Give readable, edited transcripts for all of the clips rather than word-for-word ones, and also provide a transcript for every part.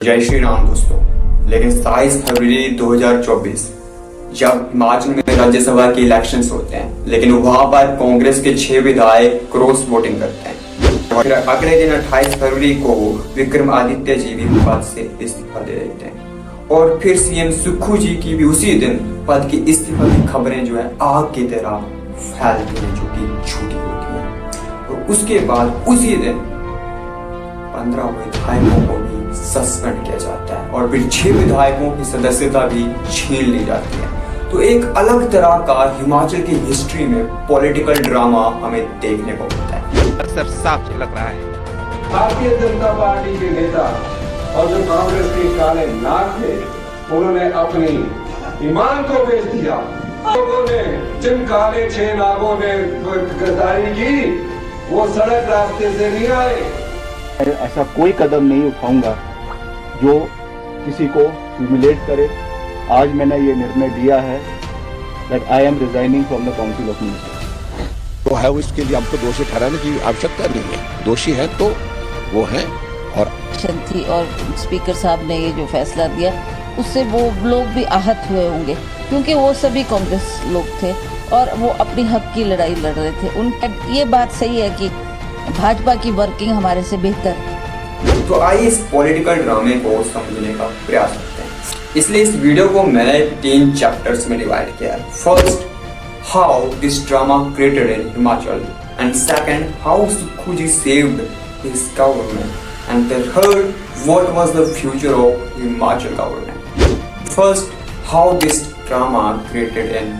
जय श्री राम दोस्तों। लेकिन 27 फरवरी 2024 जब हिमाचल में राज्यसभा के इलेक्शंस होते हैं, लेकिन वहां पर कांग्रेस के 6 विधायक क्रॉस वोटिंग करते हैं। और अगले दिन 28 फरवरी को विक्रमादित्य जी भी पद से इस्तीफा दे देते हैं। और फिर सीएम सुक्खू जी की भी उसी दिन पद की इस्तीफा की खबरें जो है आग की तरह फैलती हैं, जो कि झूठी होती है। और उसके बाद उसी दिन 15 विधायकों को भी सस्पेंड किया जाता है और फिर 6 विधायकों की सदस्यता भी छीन ली जाती है। तो एक अलग तरह का हिमाचल की हिस्ट्री में पॉलिटिकल ड्रामा हमें देखने को मिलता है। अक्सर साफ झलक रहा है। भारतीय जनता पार्टी के नेता और जो कांग्रेस के काले नाग थे, उन्होंने अपनी ईमान को बेच दिया। लोगों ने, जिन काले 6 नागों ने गद्दारी की, वो सड़क रास्ते से नहीं आए। ऐसा कोई कदम नहीं उठाऊंगा जो किसी को ह्यूमिलेट करे। आज मैंने ये निर्णय लिया है that I am resigning from the Council of Ministers। तो है, इसके लिए हमको दोषी ठहराने की आवश्यकता नहीं है। दोषी है तो वो है। और थी और स्पीकर साहब ने ये जो फैसला दिया, उससे वो लोग भी आहत हुए होंगे, क्योंकि वो सभी कांग्रेस लोग थे और वो अपनी हक की लड़ाई लड़ रहे थे। उनका ये बात सही है कि भाजपा की वर्किंग हमारे से बेहतर है। तो आइए इस पॉलिटिकल ड्रामे को समझने का प्रयास करते हैं। इसलिए इस वीडियो को मैंने 3 चैप्टर्स में डिवाइड किया है। First, how this drama created in Himachal, and second, how Sukhu ji saved his government, and the third, what was the future of Himachal government. First, how this drama created in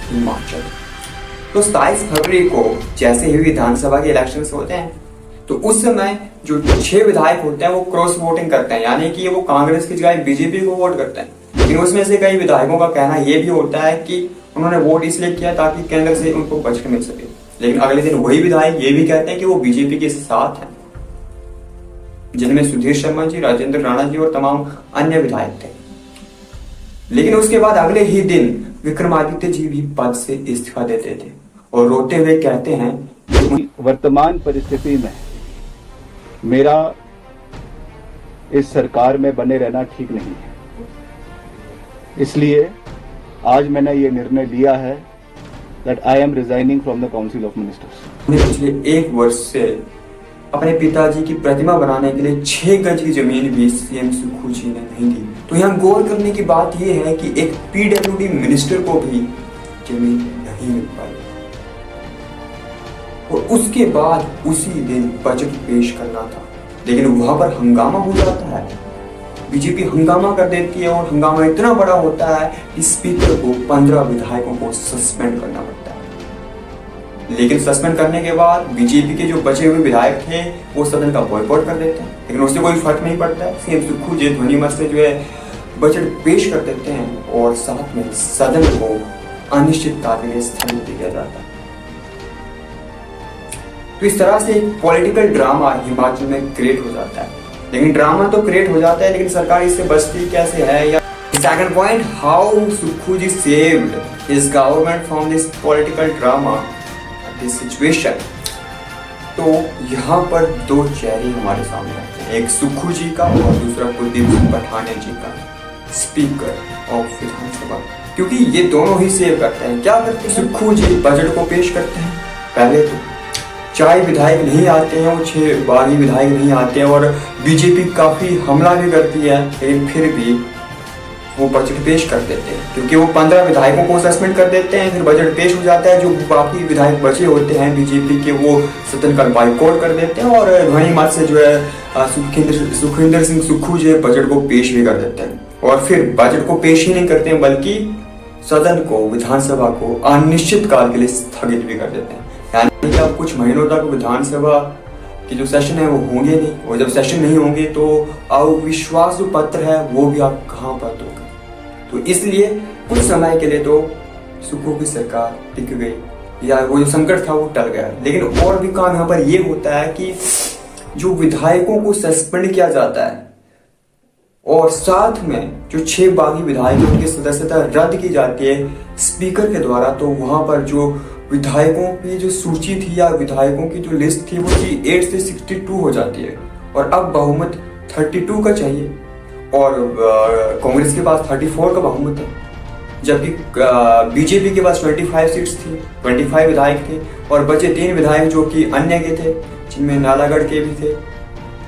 Himachal. तो 27 फरवरी को जैसे ही विधानसभा के इलेक्शंस होते हैं, तो उस समय जो 6 विधायक होते हैं वो क्रॉस वोटिंग करते हैं, यानी कि वो कांग्रेस की जगह बीजेपी को वोट करते हैं। लेकिन उसमें से कई विधायकों का कहना यह भी होता है कि उन्होंने वोट इसलिए किया ताकि केंद्र से उनको बचत मिल सके। लेकिन अगले दिन वही विधायक ये भी कहते हैं कि वो बीजेपी के साथ हैं, जिनमें सुधीर शर्मा जी, राजेंद्र राणा जी और तमाम अन्य विधायक थे। लेकिन उसके बाद अगले ही दिन विक्रमादित्य जी भी पद से इस्तीफा देते थे और रोते हुए कहते हैं, वर्तमान परिस्थिति में मेरा इस सरकार में बने रहना ठीक नहीं है। इसलिए आज मैंने ये निर्णय लिया है that I am resigning from the Council of Ministers। पिछले 1 वर्ष से अपने पिताजी की प्रतिमा बनाने के लिए 6 गज की जमीन भी सीएम सुक्खू जी ने नहीं दी। तो यहाँ गौर करने की बात यह है कि एक पीडब्ल्यूडी मिनिस्टर को भी जमीन नहीं मिल पाई। और उसके बाद उसी दिन बजट पेश करना था, लेकिन वहां पर हंगामा हो जाता है। बीजेपी हंगामा कर देती है और हंगामा इतना बड़ा होता है कि स्पीकर को 15 विधायकों को सस्पेंड करना पड़ता है। लेकिन सस्पेंड करने के बाद बीजेपी के जो बचे हुए विधायक थे वो सदन का बॉयकॉट कर देते हैं, लेकिन उससे कोई फर्क नहीं पड़ता है। सीएम सुक्खू जी ध्वनिमत से जो है बजट पेश कर देते हैं और साथ में सदन को अनिश्चितकाल के लिए स्थगित किया जाता है। तो इस तरह से पॉलिटिकल ड्रामा हिमाचल में क्रिएट हो जाता है। लेकिन ड्रामा तो क्रिएट हो जाता है, लेकिन सरकार इससे बचती कैसे है? या second point, how Sukhu ji saved his government from this political drama, this situation. तो यहाँ पर 2 चेहरे हमारे सामने आते हैं, एक सुक्खू जी का और दूसरा कुलदीप सिंह पठानिया जी का, स्पीकर ऑफ विधानसभा। क्योंकि ये दोनों ही सेव करते हैं। क्या करते हैं? सुक्खू जी बजट को पेश करते हैं। पहले तो 4 विधायक नहीं आते हैं, वो 6 बागी विधायक नहीं आते हैं और बीजेपी काफी हमला भी करती है, लेकिन फिर भी वो बजट पेश कर देते हैं, क्योंकि वो 15 विधायकों को सस्पेंड कर देते हैं। फिर बजट पेश हो जाता है, जो बाकी विधायक बचे होते हैं बीजेपी के वो सदन का बाइकआउट कर देते हैं और ध्वनि मत से जो है सुखविंदर सिंह सुक्खू जो है बजट को पेश भी कर देते हैं। और फिर बजट को पेश ही नहीं करते हैं, बल्कि सदन को, विधानसभा को अनिश्चित काल के लिए स्थगित भी कर देते हैं। यानी कि अब कुछ महीनों तक विधानसभा की जो सेशन है वो होंगे नहीं, और जब सेशन नहीं होंगे तो अविश्वास जो पत्र है वो भी आप कहाँ पर दोगे। तो इसलिए कुछ समय के लिए तो सुक्खू की सरकार टिक गई, या वो जो संकट था वो टल गया। लेकिन और भी काम यहाँ पर ये होता है कि जो विधायकों को सस्पेंड किया जाता है और साथ में जो 6 बागी विधायक हैं उनकी सदस्यता रद्द की जाती है स्पीकर के द्वारा, तो वहां पर जो विधायकों की जो सूची थी या विधायकों की जो लिस्ट थी वो 8 से 62 हो जाती है और अब बहुमत 32 का चाहिए। और कांग्रेस के पास 34 का बहुमत है, जबकि बीजेपी के पास 25 सीट्स थी, 25 विधायक थे और बचे 3 विधायक जो कि अन्य के थे, जिनमें नालागढ़ के भी थे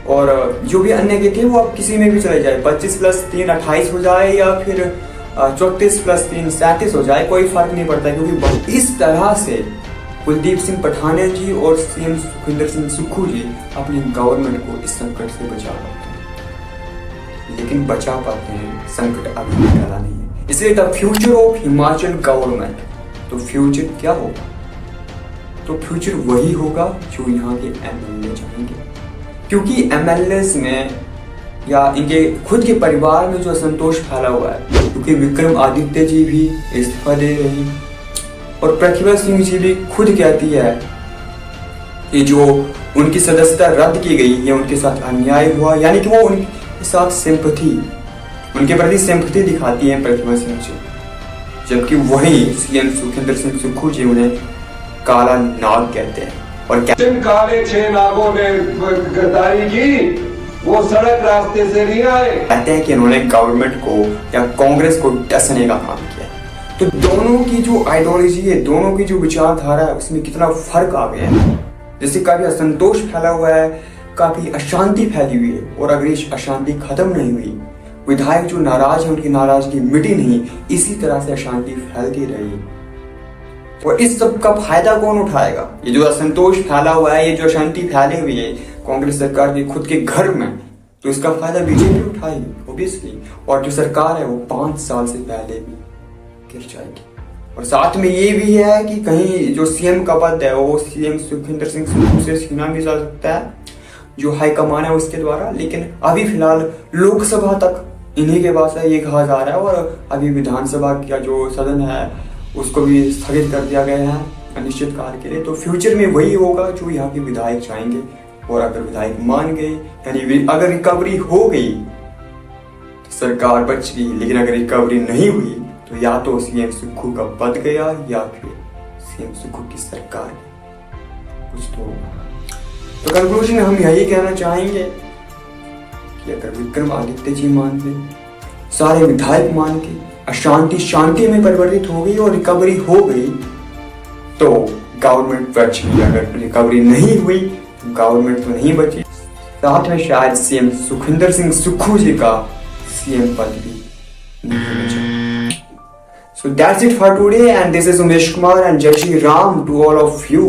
और जो भी अन्य के थे वो अब किसी में भी चले जाए, 25 + 3 28 हो जाए या फिर 34 + 3 37 हो जाए, कोई फर्क नहीं पड़ता, क्योंकि इस तरह से कुलदीप सिंह पठानिया जी और सीएम सुखविंदर सिंह सुक्खू जी अपनी गवर्नमेंट को इस संकट से बचा पाते हैं, लेकिन बचा पाते हैं, संकट अभी भी टला नहीं है। इसलिए the future of Himachal government, तो फ्यूचर क्या होगा? तो फ्यूचर वही होगा जो यहाँ के एमएलए चाहेंगे, क्योंकि एमएलएस में या इनके खुद के परिवार में जो असंतोष फैला हुआ है, क्योंकि विक्रम आदित्य जी भी इस्तीफा दे रहे हैं और प्रतिभा सिंह जी भी खुद कहती है कि जो उनकी सदस्यता रद्द की गई ये उनके साथ अन्याय हुआ, यानी कि वो उनके साथ सिंपैथी, उनके प्रति सिंपैथी दिखाती है प्रतिभा सिंह जी, जबकि वही सीएम सुखविंदर सिंह सुक्खू जी उन्हें काला नाग कहते हैं। और जिन काले 6 नागों ने गद्दारी की वो सड़क रास्ते से नहीं आए, कहते हैं कि इन्होंने गवर्नमेंट को या कांग्रेस को डसने का काम किया। तो दोनों की जो आइडियोलॉजी है, दोनों की जो विचारधारा है, उसमें कितना फर्क आ गया है। जैसे काफी असंतोष फैला हुआ है, काफी अशांति फैली हुई है, और अगर ये अशांति खत्म नहीं हुई, विधायक जो नाराज है उनकी नाराजगी मिटी नहीं, इसी तरह से अशांति फैलती रही, और इस सब का फायदा कौन उठाएगा? ये जो असंतोष फैला हुआ है, ये जो अशांति फैली हुई है कांग्रेस सरकार के खुद के घर में, तो इसका फायदा बीजेपी उठाएगी ऑब्वियसली, और जो सरकार है वो 5 साल से पहले भी गिर जाएगी। और साथ में ये भी है कि कहीं जो सीएम का पद है वो सीएम सुखविंदर सिंह सुक्खू से छीना भी जा सकता है, जो हाईकमान है उसके द्वारा, लेकिन अभी फिलहाल लोकसभा तक इन्हीं के पास है ये कहा जा रहा है, और अभी विधानसभा का जो सदन है उसको भी स्थगित कर दिया गया है अनिश्चित काल के लिए। तो फ्यूचर में वही होगा जो यहाँ के विधायक चाहेंगे, और अगर विधायक मान गए, यानी अगर रिकवरी हो गई तो सरकार बच गई, लेकिन अगर रिकवरी नहीं हुई तो या तो सीएम सुक्खू का पद गया या फिर सीएम सुक्खू की सरकार कुछ तो होगा। तो कंक्लूजन हम यही कहना चाहेंगे कि अगर विक्रम आदित्य जी मान गए, सारे विधायक मान के, अशांति शांति में परिवर्तित हो गई और रिकवरी हो गई तो गवर्नमेंट बच गई। अगर रिकवरी नहीं हुई तो गवर्नमेंट तो नहीं बची, साथ में शायद सीएम सुखविंदर सिंह सुक्खू जी का सीएम पद भी नहीं बचा। So that's it for today, and this is Umesh Kumar and Jai Shri Ram to all of you.